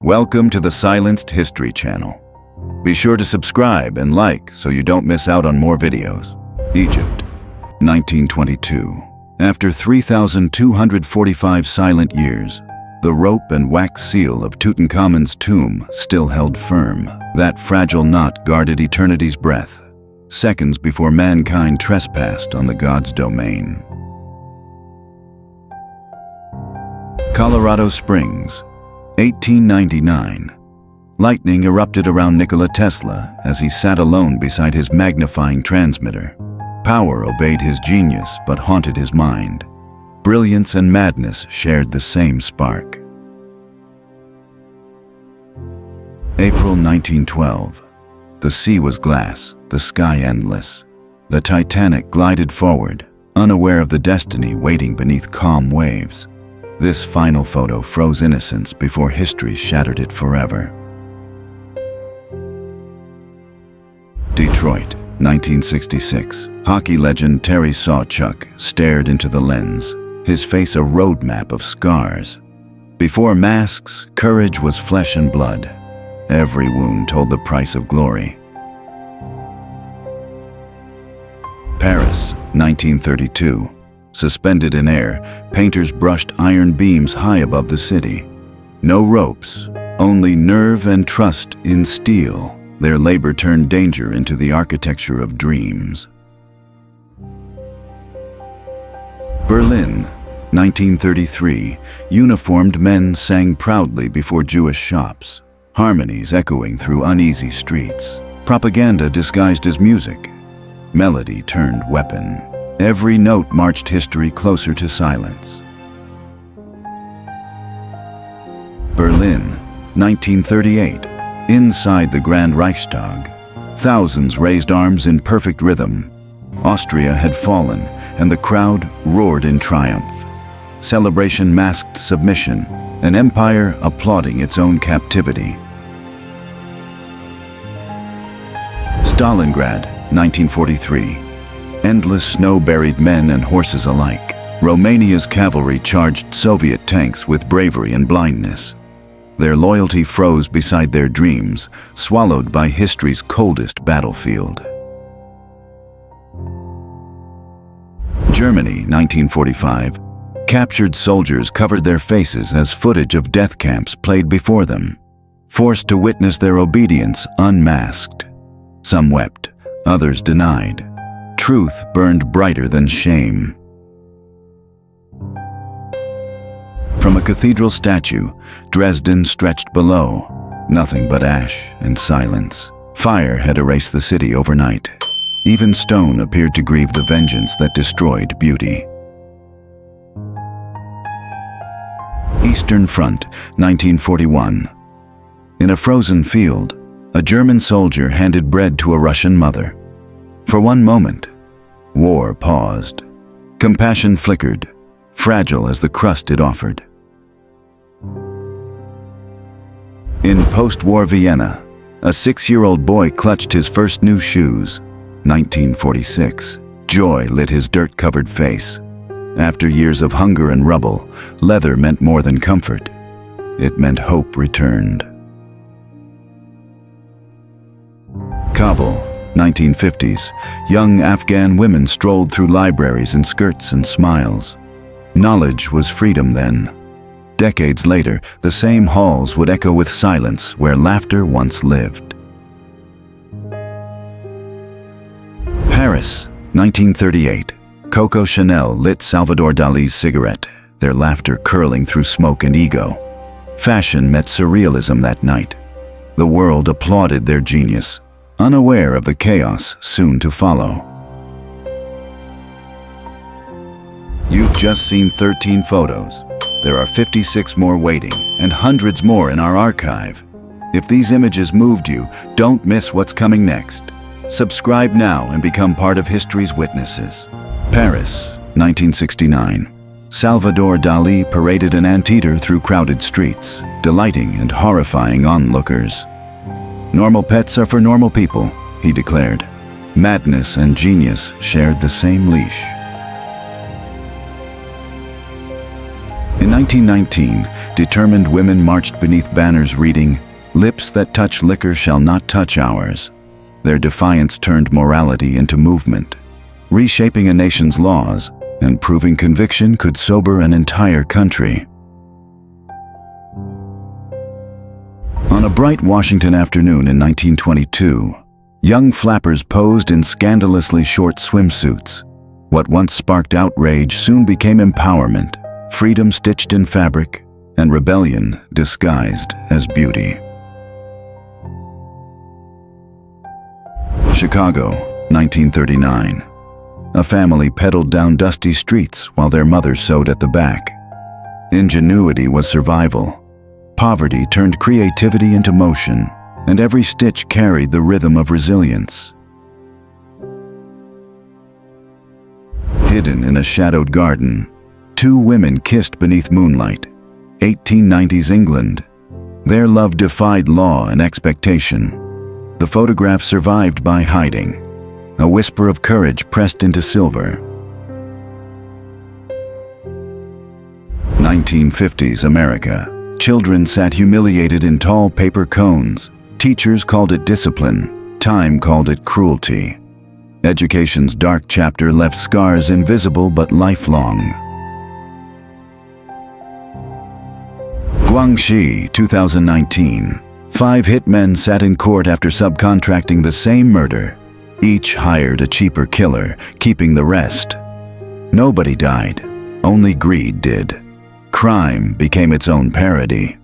Welcome to the Silenced History channel. Be sure to subscribe and like so you don't miss out on more videos. Egypt, 1922. After 3,245 silent years, the rope and wax seal of Tutankhamun's tomb still held firm. That fragile knot guarded eternity's breath, seconds before mankind trespassed on the god's domain. Colorado Springs, 1899. Lightning erupted around Nikola Tesla as he sat alone beside his magnifying transmitter. Power obeyed his genius but haunted his mind. Brilliance and madness shared the same spark. April 1912. The sea was glass, the sky endless. The Titanic glided forward, unaware of the destiny waiting beneath calm waves. This final photo froze innocence before history shattered it forever. Detroit, 1966. Hockey legend Terry Sawchuk stared into the lens, his face a roadmap of scars. Before masks, courage was flesh and blood. Every wound told the price of glory. Paris, 1932. Suspended in air, painters brushed iron beams high above the city. No ropes, only nerve and trust in steel. Their labor turned danger into the architecture of dreams. Berlin, 1933. Uniformed men sang proudly before Jewish shops, harmonies echoing through uneasy streets. Propaganda disguised as music. Melody turned weapon. Every note marched history closer to silence. Berlin, 1938. Inside the Grand Reichstag, thousands raised arms in perfect rhythm. Austria had fallen, and the crowd roared in triumph. Celebration masked submission, an empire applauding its own captivity. Stalingrad, 1943. Endless snow-buried men and horses alike. Romania's cavalry charged Soviet tanks with bravery and blindness. Their loyalty froze beside their dreams, swallowed by history's coldest battlefield. Germany, 1945. Captured soldiers covered their faces as footage of death camps played before them, forced to witness their obedience unmasked. Some wept, others denied. Truth burned brighter than shame. From a cathedral statue, Dresden stretched below, nothing but ash and silence. Fire had erased the city overnight. Even stone appeared to grieve the vengeance that destroyed beauty. Eastern Front, 1941. In a frozen field, a German soldier handed bread to a Russian mother. For one moment, war paused. Compassion flickered, fragile as the crust it offered. In post-war Vienna, a 6-year-old boy clutched his first new shoes. 1946. Joy lit his dirt-covered face. After years of hunger and rubble, leather meant more than comfort. It meant hope returned. Kabul, 1950s. Young Afghan women strolled through libraries in skirts and smiles. Knowledge was freedom then. Decades later, the same halls would echo with silence where laughter once lived. Paris, 1938. Coco Chanel lit Salvador Dali's cigarette, their laughter curling through smoke and ego. Fashion met surrealism that night. The world applauded their genius, unaware of the chaos soon to follow. You've just seen 13 photos. There are 56 more waiting, and hundreds more in our archive. If these images moved you, don't miss what's coming next. Subscribe now and become part of history's witnesses. Paris, 1969. Salvador Dali paraded an anteater through crowded streets, delighting and horrifying onlookers. Normal pets are for normal people, he declared. Madness and genius shared the same leash. In 1919, determined women marched beneath banners reading, "Lips that touch liquor shall not touch ours." Their defiance turned morality into movement, reshaping a nation's laws and proving conviction could sober an entire country. On a bright Washington afternoon in 1922, young flappers posed in scandalously short swimsuits. What once sparked outrage soon became empowerment, freedom stitched in fabric, and rebellion disguised as beauty. Chicago, 1939. A family pedaled down dusty streets while their mother sewed at the back. Ingenuity was survival. Poverty turned creativity into motion, and every stitch carried the rhythm of resilience. Hidden in a shadowed garden, two women kissed beneath moonlight. 1890s England. Their love defied law and expectation. The photograph survived by hiding, a whisper of courage pressed into silver. 1950s America. Children sat humiliated in tall paper cones. Teachers called it discipline. Time called it cruelty. Education's dark chapter left scars invisible but lifelong. Guangxi, 2019. 5 hitmen sat in court after subcontracting the same murder. Each hired a cheaper killer, keeping the rest. Nobody died, only greed did. Crime became its own parody.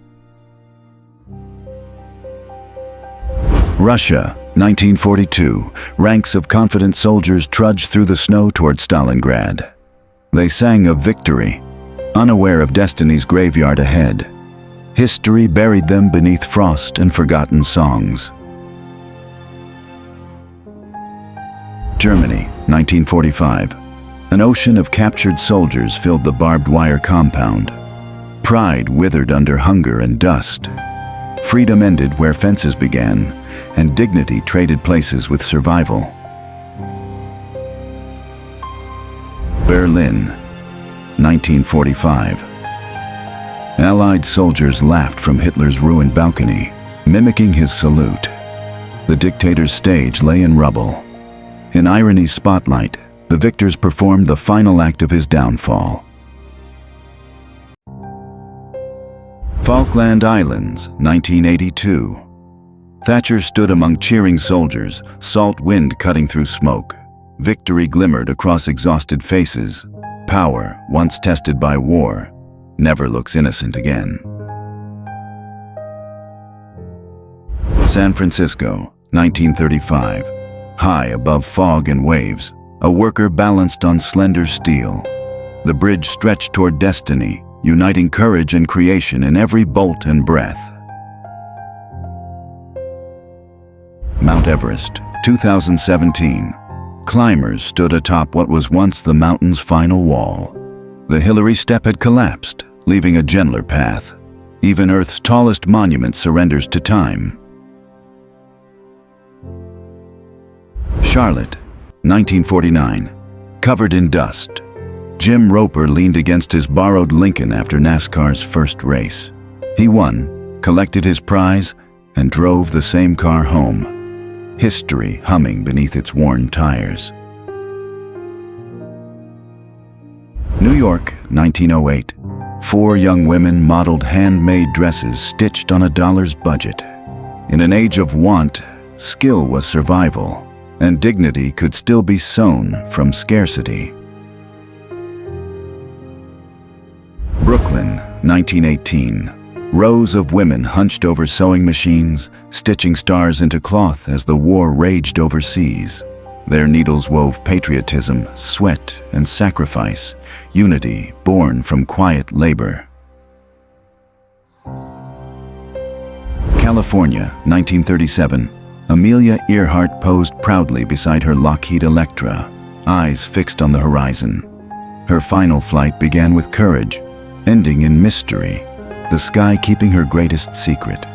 Russia, 1942. Ranks of confident soldiers trudged through the snow toward Stalingrad. They sang of victory, unaware of destiny's graveyard ahead. History buried them beneath frost and forgotten songs. Germany, 1945. An ocean of captured soldiers filled the barbed wire compound. Pride withered under hunger and dust. Freedom ended where fences began, and dignity traded places with survival. Berlin, 1945. Allied soldiers laughed from Hitler's ruined balcony, mimicking his salute. The dictator's stage lay in rubble. In irony's spotlight, the victors performed the final act of his downfall. Falkland Islands, 1982. Thatcher stood among cheering soldiers, salt wind cutting through smoke. Victory glimmered across exhausted faces. Power, once tested by war, never looks innocent again. San Francisco, 1935. High above fog and waves, a worker balanced on slender steel. The bridge stretched toward destiny, uniting courage and creation in every bolt and breath. Mount Everest, 2017. Climbers stood atop what was once the mountain's final wall. The Hillary step had collapsed, leaving a gentler path. Even Earth's tallest monument surrenders to time. Charlotte, 1949. Covered in dust, Jim Roper leaned against his borrowed Lincoln after NASCAR's first race. He won, collected his prize, and drove the same car home, history humming beneath its worn tires. New York, 1908. 4 young women modeled handmade dresses stitched on a dollar's budget. In an age of want, skill was survival, and dignity could still be sewn from scarcity. Brooklyn, 1918. Rows of women hunched over sewing machines, stitching stars into cloth as the war raged overseas. Their needles wove patriotism, sweat, and sacrifice, unity born from quiet labor. California, 1937. Amelia Earhart posed proudly beside her Lockheed Electra, eyes fixed on the horizon. Her final flight began with courage, ending in mystery, the sky keeping her greatest secret.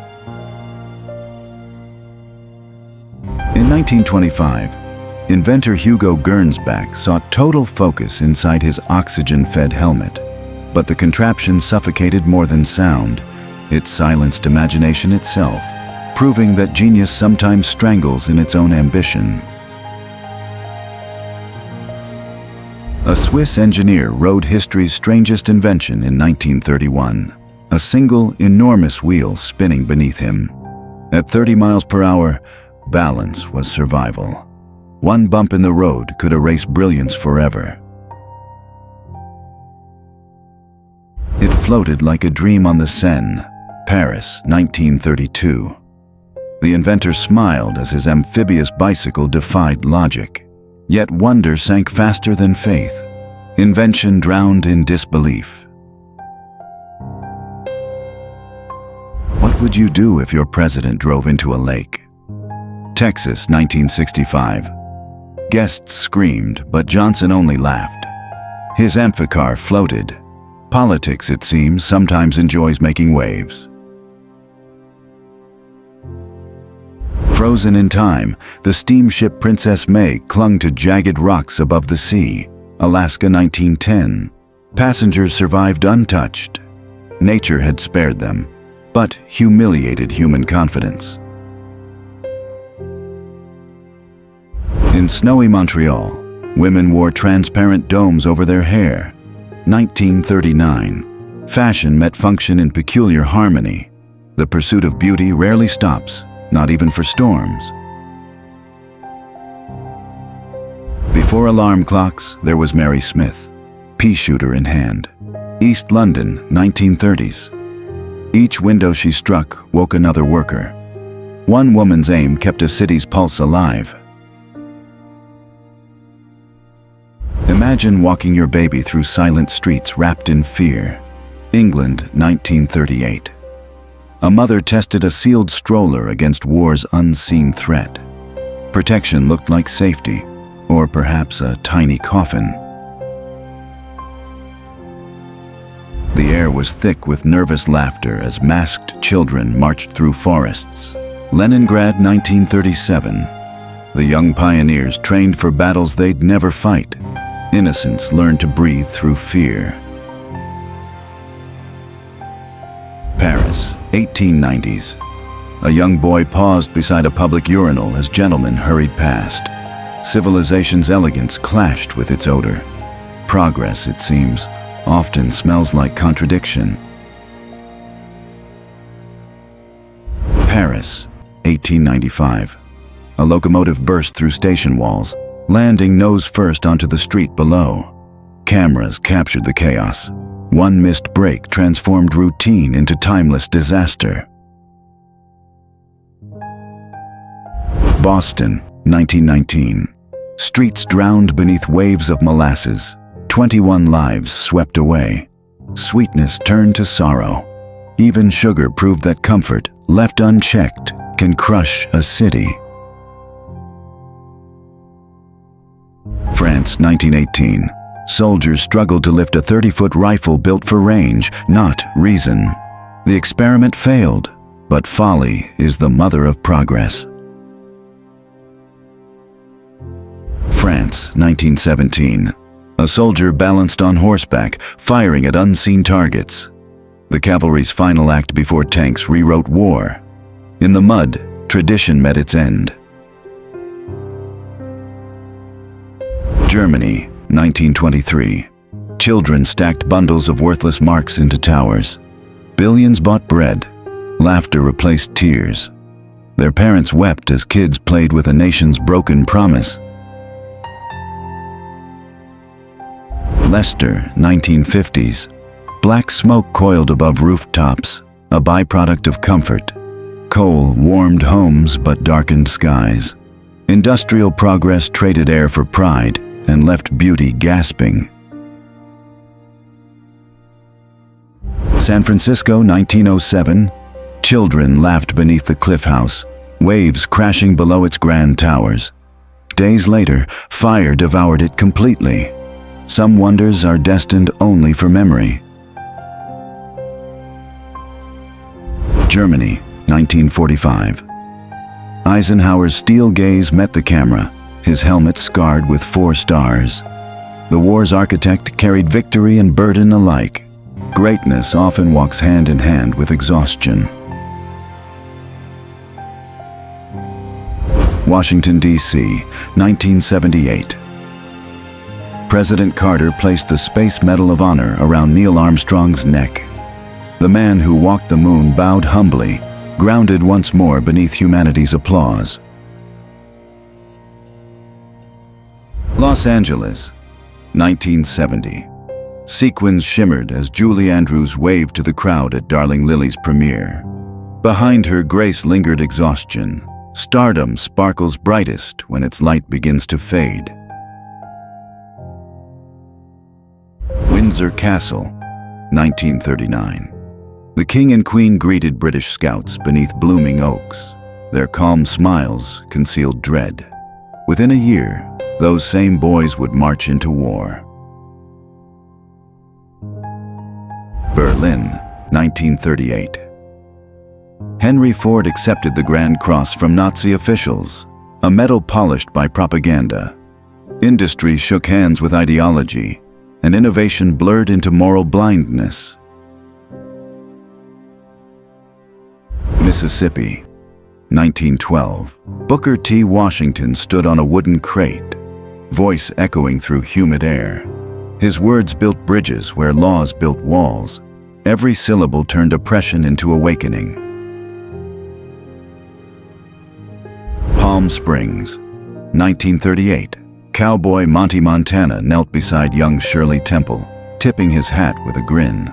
In 1925, inventor Hugo Gernsback sought total focus inside his oxygen-fed helmet. But the contraption suffocated more than sound. It silenced imagination itself, proving that genius sometimes strangles in its own ambition. A Swiss engineer rode history's strangest invention in 1931, a single, enormous wheel spinning beneath him. At 30 miles per hour, balance was survival. One bump in the road could erase brilliance forever. It floated like a dream on the Seine, Paris, 1932. The inventor smiled as his amphibious bicycle defied logic. Yet wonder sank faster than faith. Invention drowned in disbelief. What would you do if your president drove into a lake? Texas, 1965. Guests screamed, but Johnson only laughed. His amphicar floated. Politics, it seems, sometimes enjoys making waves. Frozen in time, the steamship Princess May clung to jagged rocks above the sea. Alaska, 1910. Passengers survived untouched. Nature had spared them, but humiliated human confidence. In snowy Montreal, women wore transparent domes over their hair. 1939. Fashion met function in peculiar harmony. The pursuit of beauty rarely stops, not even for storms. Before alarm clocks, there was Mary Smith, pea shooter in hand. East London, 1930s. Each window she struck woke another worker. One woman's aim kept a city's pulse alive. Imagine walking your baby through silent streets wrapped in fear. England, 1938. A mother tested a sealed stroller against war's unseen threat. Protection looked like safety, or perhaps a tiny coffin. The air was thick with nervous laughter as masked children marched through forests. Leningrad, 1937. The young pioneers trained for battles they'd never fight. Innocence learned to breathe through fear. Paris, 1890s. A young boy paused beside a public urinal as gentlemen hurried past. Civilization's elegance clashed with its odor. Progress, it seems, often smells like contradiction. Paris, 1895. A locomotive burst through station walls, landing nose first onto the street below. Cameras captured the chaos. One missed break transformed routine into timeless disaster. Boston, 1919. Streets drowned beneath waves of molasses. 21 lives swept away. Sweetness turned to sorrow. Even sugar proved that comfort, left unchecked, can crush a city. France, 1918. Soldiers struggled to lift a 30-foot rifle built for range, not reason. The experiment failed, but folly is the mother of progress. France, 1917. A soldier balanced on horseback, firing at unseen targets. The cavalry's final act before tanks rewrote war. In the mud, tradition met its end. Germany, 1923. Children stacked bundles of worthless marks into towers. Billions bought bread. Laughter replaced tears. Their parents wept as kids played with a nation's broken promise. Leicester, 1950s. Black smoke coiled above rooftops, a byproduct of comfort. Coal warmed homes but darkened skies. Industrial progress traded air for pride and left beauty gasping. San Francisco, 1907. Children laughed beneath the cliff house, waves crashing below its grand towers. Days later, fire devoured it completely. Some wonders are destined only for memory. Germany, 1945. Eisenhower's steel gaze met the camera, his helmet scarred with 4 stars. The war's architect carried victory and burden alike. Greatness often walks hand in hand with exhaustion. Washington, D.C., 1978. President Carter placed the Space Medal of Honor around Neil Armstrong's neck. The man who walked the moon bowed humbly, grounded once more beneath humanity's applause. Los Angeles, 1970. Sequins shimmered as Julie Andrews waved to the crowd at Darling Lily's premiere. Behind her, grace lingered exhaustion. Stardom sparkles brightest when its light begins to fade. Windsor Castle, 1939. The King and Queen greeted British scouts beneath blooming oaks. Their calm smiles concealed dread. Within a year, those same boys would march into war. Berlin, 1938. Henry Ford accepted the Grand Cross from Nazi officials, a medal polished by propaganda. Industry shook hands with ideology, and innovation blurred into moral blindness. Mississippi, 1912. Booker T. Washington stood on a wooden crate, voice echoing through humid air. His words built bridges where laws built walls. Every syllable turned oppression into awakening. Palm Springs, 1938. Cowboy Monty Montana knelt beside young Shirley Temple, tipping his hat with a grin.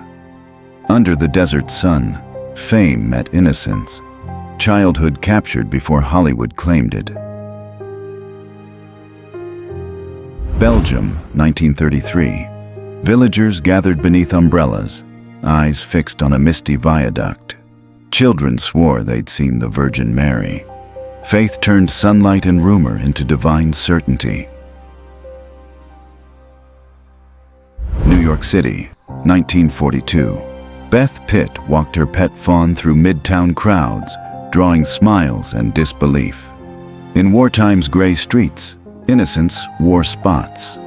Under the desert sun, fame met innocence. Childhood captured before Hollywood claimed it. Belgium, 1933. Villagers gathered beneath umbrellas, eyes fixed on a misty viaduct. Children swore they'd seen the Virgin Mary. Faith turned sunlight and rumor into divine certainty. New York City, 1942. Beth Pitt walked her pet fawn through midtown crowds, drawing smiles and disbelief. In wartime's gray streets, innocence wore spots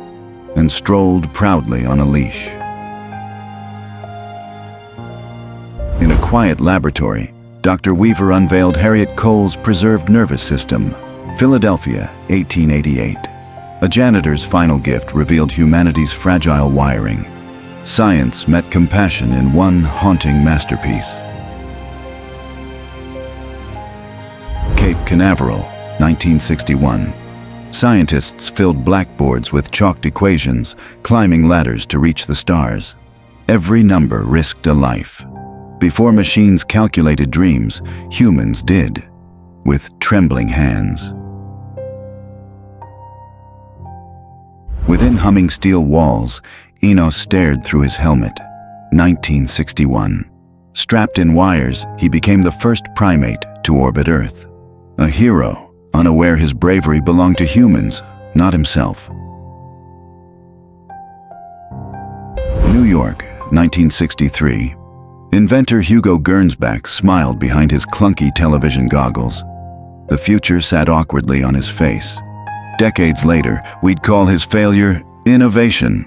and strolled proudly on a leash. In a quiet laboratory, Dr. Weaver unveiled Harriet Cole's preserved nervous system. Philadelphia, 1888. A janitor's final gift revealed humanity's fragile wiring. Science met compassion in one haunting masterpiece. Cape Canaveral, 1961. Scientists filled blackboards with chalked equations, climbing ladders to reach the stars. Every number risked a life. Before machines calculated dreams, humans did, with trembling hands. Within humming steel walls, Enos stared through his helmet. 1961. Strapped in wires, he became the first primate to orbit Earth. A hero, unaware his bravery belonged to humans, not himself. New York, 1963. Inventor Hugo Gernsback smiled behind his clunky television goggles. The future sat awkwardly on his face. Decades later, we'd call his failure innovation.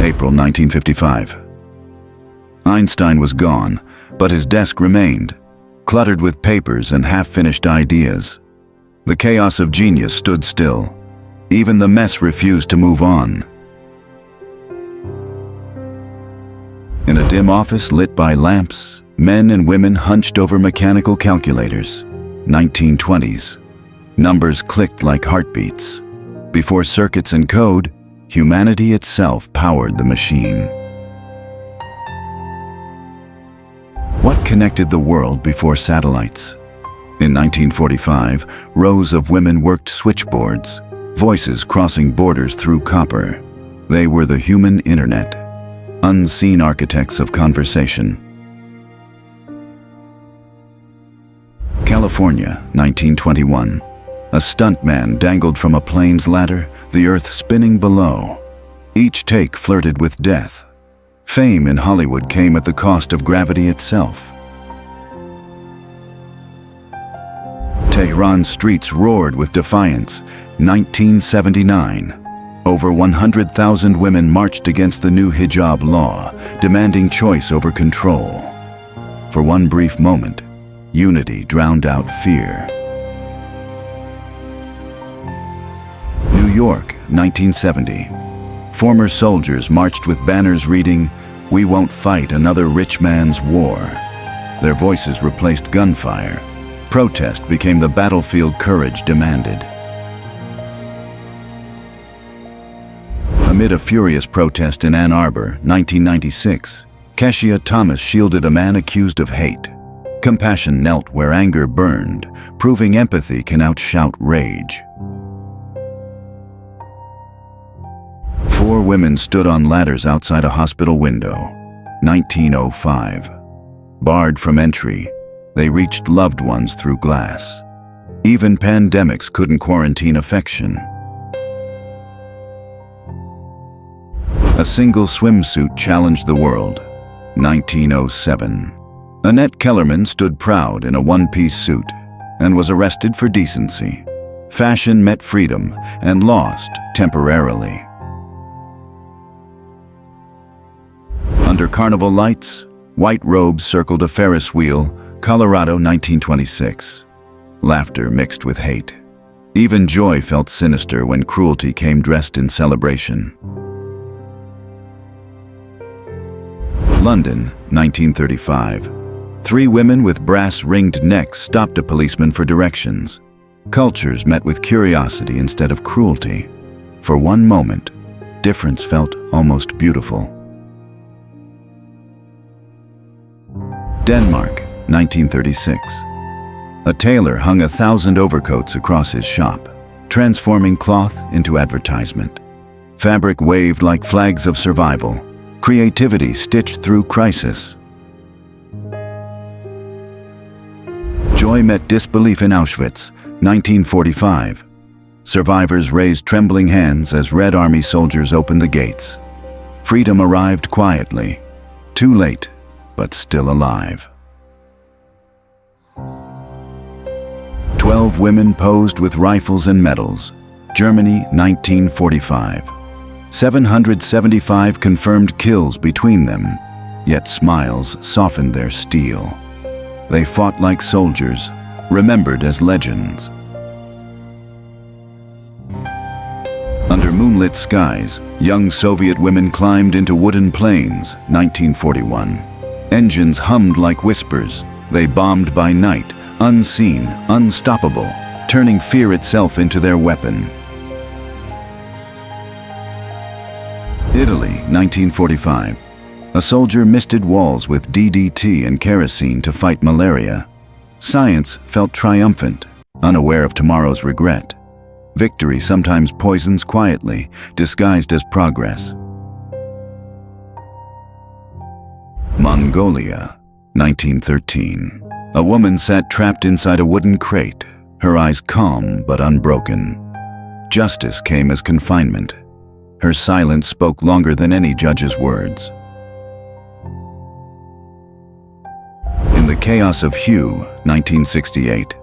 April 1955. Einstein was gone, but his desk remained, cluttered with papers and half-finished ideas. The chaos of genius stood still. Even the mess refused to move on. In a dim office lit by lamps, men and women hunched over mechanical calculators. 1920s. Numbers clicked like heartbeats. Before circuits and code, humanity itself powered the machine. What connected the world before satellites? In 1945, rows of women worked switchboards, voices crossing borders through copper. They were the human internet, unseen architects of conversation. California, 1921. A stuntman dangled from a plane's ladder, the earth spinning below. Each take flirted with death. Fame in Hollywood came at the cost of gravity itself. Tehran's streets roared with defiance. 1979. Over 100,000 women marched against the new hijab law, demanding choice over control. For one brief moment, unity drowned out fear. New York, 1970. Former soldiers marched with banners reading, "We won't fight another rich man's war." Their voices replaced gunfire. Protest became the battlefield courage demanded. Amid a furious protest in Ann Arbor, 1996, Keshia Thomas shielded a man accused of hate. Compassion knelt where anger burned, proving empathy can outshout rage. 4 women stood on ladders outside a hospital window, 1905. Barred from entry, they reached loved ones through glass. Even pandemics couldn't quarantine affection. A single swimsuit challenged the world, 1907. Annette Kellerman stood proud in a one-piece suit and was arrested for decency. Fashion met freedom and lost temporarily. Under carnival lights, white robes circled a Ferris wheel, Colorado, 1926. Laughter mixed with hate. Even joy felt sinister when cruelty came dressed in celebration. London, 1935. 3 women with brass-ringed necks stopped a policeman for directions. Cultures met with curiosity instead of cruelty. For one moment, difference felt almost beautiful. Denmark, 1936. A tailor hung 1,000 overcoats across his shop, transforming cloth into advertisement. Fabric waved like flags of survival, creativity stitched through crisis. Joy met disbelief in Auschwitz, 1945. Survivors raised trembling hands as Red Army soldiers opened the gates. Freedom arrived quietly, too late, but still alive. 12 women posed with rifles and medals, Germany, 1945. 775 confirmed kills between them, yet smiles softened their steel. They fought like soldiers, remembered as legends. Under moonlit skies, young Soviet women climbed into wooden planes, 1941. Engines hummed like whispers. They bombed by night, unseen, unstoppable, turning fear itself into their weapon. Italy, 1945. A soldier misted walls with DDT and kerosene to fight malaria. Science felt triumphant, unaware of tomorrow's regret. Victory sometimes poisons quietly, disguised as progress. Mongolia, 1913. A woman sat trapped inside a wooden crate, her eyes calm but unbroken. Justice came as confinement. Her silence spoke longer than any judge's words. In the chaos of Hue, 1968,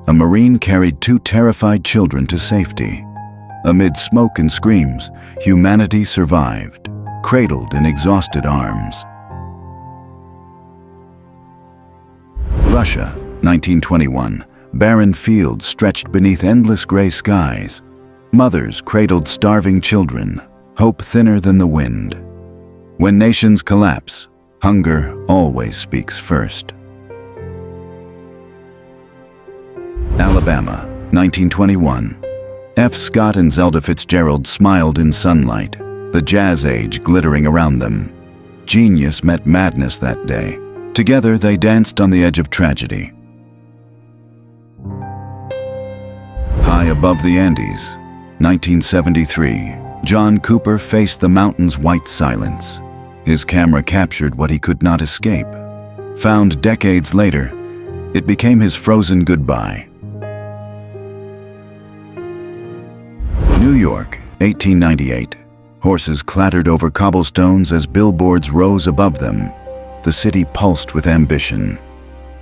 a Marine carried 2 terrified children to safety. Amid smoke and screams, humanity survived, cradled in exhausted arms. Russia, 1921. Barren fields stretched beneath endless gray skies. Mothers cradled starving children, hope thinner than the wind. When nations collapse, hunger always speaks first. Alabama, 1921. F. Scott and Zelda Fitzgerald smiled in sunlight, the jazz age glittering around them. Genius met madness that day. Together they danced on the edge of tragedy. High above the Andes, 1973, John Cooper faced the mountain's white silence. His camera captured what he could not escape. Found decades later, it became his frozen goodbye. New York, 1898. Horses clattered over cobblestones as billboards rose above them. The city pulsed with ambition.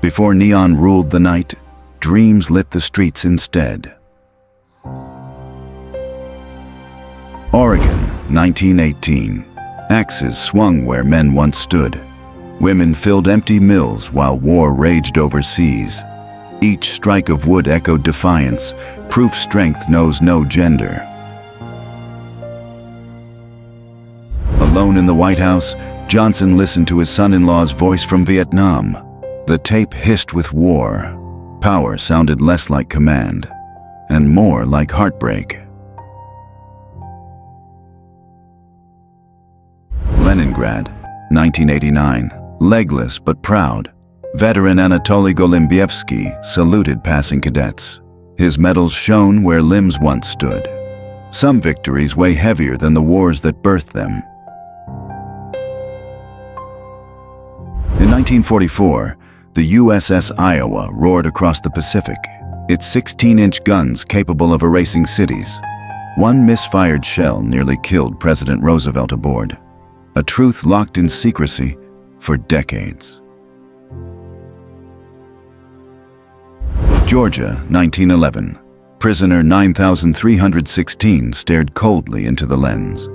Before neon ruled the night, dreams lit the streets instead. Oregon, 1918. Axes swung where men once stood. Women filled empty mills while war raged overseas. Each strike of wood echoed defiance, proof strength knows no gender. Alone in the White House, Johnson listened to his son-in-law's voice from Vietnam. The tape hissed with war. Power sounded less like command, and more like heartbreak. Leningrad, 1989. Legless but proud, veteran Anatoly Golimbievsky saluted passing cadets. His medals shone where limbs once stood. Some victories weigh heavier than the wars that birthed them. In 1944, the USS Iowa roared across the Pacific, its 16-inch guns capable of erasing cities. One misfired shell nearly killed President Roosevelt aboard, a truth locked in secrecy for decades. Georgia, 1911. Prisoner 9316 stared coldly into the lens.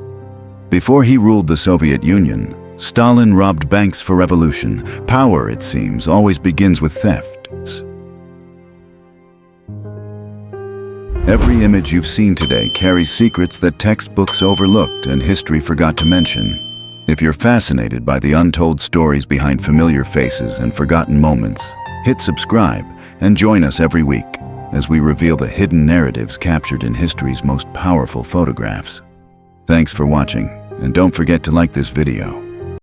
Before he ruled the Soviet Union, Stalin robbed banks for revolution. Power, it seems, always begins with theft. Every image you've seen today carries secrets that textbooks overlooked and history forgot to mention. If you're fascinated by the untold stories behind familiar faces and forgotten moments, hit subscribe and join us every week as we reveal the hidden narratives captured in history's most powerful photographs. Thanks for watching, and don't forget to like this video.